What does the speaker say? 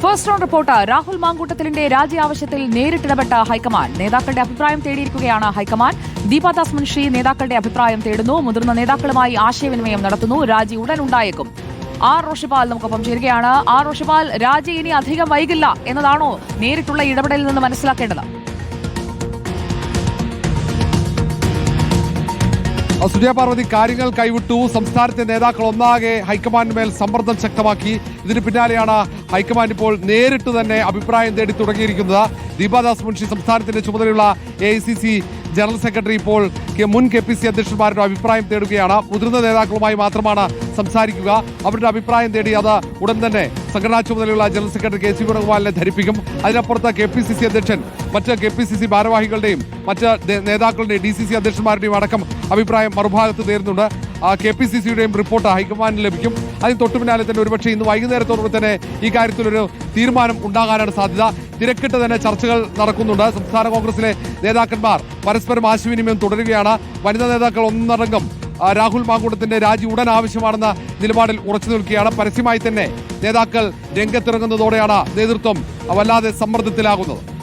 First on report. Rahul മാങ്കൂട്ടത്തിലിന്റെ രാജി ആവശ്യത്തിൽ നേരിട്ടിടപെട്ട ഹൈക്കമാൻഡ്. നേതാക്കളുടെ അഭിപ്രായം തേടിയിരിക്കുകയാണ് ഹൈക്കമാൻഡ്. ദീപാദാസ് മുൻഷി നേതാക്കളുടെ അഭിപ്രായം തേടുന്നു. മുതിർന്ന നേതാക്കളുമായി ആശയവിനിമയം നടത്തുന്നു. രാജി ഉടൻ ഉണ്ടായേക്കും. ആർ റോഷിപാൽ നമുക്കൊപ്പം ചേരുകയാണ്. ആർ റോഷിപാൽ, രാജി ഇനി അധികം വൈകില്ല എന്നതാണോ നേരിട്ടുള്ള ഇടപെടലിൽ നിന്ന് മനസ്സിലാക്കേണ്ടത്? സുജയ പാർവതി, കാര്യങ്ങൾ കൈവിട്ടു. സംസ്ഥാനത്തെ നേതാക്കൾ ഒന്നാകെ ഹൈക്കമാൻഡിന്മേൽ സമ്മർദ്ദം ശക്തമാക്കി. ഇതിന് പിന്നാലെയാണ് ഹൈക്കമാൻഡ് ഇപ്പോൾ നേരിട്ട് തന്നെ അഭിപ്രായം തേടി തുടങ്ങിയിരിക്കുന്നത്. ദീപാദാസ് മുൻഷി സംസ്ഥാനത്തിന്റെ ചുമതലയുള്ള AICC ജനറൽ സെക്രട്ടറി ഇപ്പോൾ മുൻ KPC അധ്യക്ഷന്മാരുടെ അഭിപ്രായം തേടുകയാണ്. മുതിർന്ന നേതാക്കളുമായി മാത്രമാണ് സംസാരിക്കുക. അവരുടെ അഭിപ്രായം തേടി അത് ഉടൻ തന്നെ സംഘടനാ ചുമതലയുള്ള ജനറൽ സെക്രട്ടറി KC വേണുഗോപാലിനെ ധരിപ്പിക്കും. അതിനപ്പുറത്ത് KPCC അധ്യക്ഷൻ മറ്റ് KPCC ഭാരവാഹികളുടെയും മറ്റ് നേതാക്കളുടെയും DCC അധ്യക്ഷന്മാരുടെയും അടക്കം അഭിപ്രായം മറുഭാഗത്ത് തേരുന്നുണ്ട്. KPCCയുടെയും റിപ്പോർട്ട് ഹൈക്കമാൻഡിന് ലഭിക്കും. അതിന് തൊട്ടു പിന്നാലെ തന്നെ ഒരുപക്ഷെ ഇന്ന് വൈകുന്നേരത്തോടു തന്നെ ഈ കാര്യത്തിലൊരു തീരുമാനം ഉണ്ടാകാനാണ് സാധ്യത. തിരക്കിട്ട് തന്നെ ചർച്ചകൾ നടക്കുന്നുണ്ട്. സംസ്ഥാന കോൺഗ്രസിലെ നേതാക്കന്മാർ പരസ്പരം ആശയവിനിമയം തുടരുകയാണ്. വനിതാ നേതാക്കൾ ഒന്നടങ്കം രാഹുൽ മാങ്കൂട്ടത്തിന്റെ രാജി ഉടൻ ആവശ്യമാണെന്ന നിലപാടിൽ ഉറച്ചു നിൽക്കുകയാണ്. പരസ്യമായി തന്നെ നേതാക്കൾ രംഗത്തിറങ്ങുന്നതോടെയാണ് നേതൃത്വം വല്ലാതെ സമ്മർദ്ദത്തിലാകുന്നത്.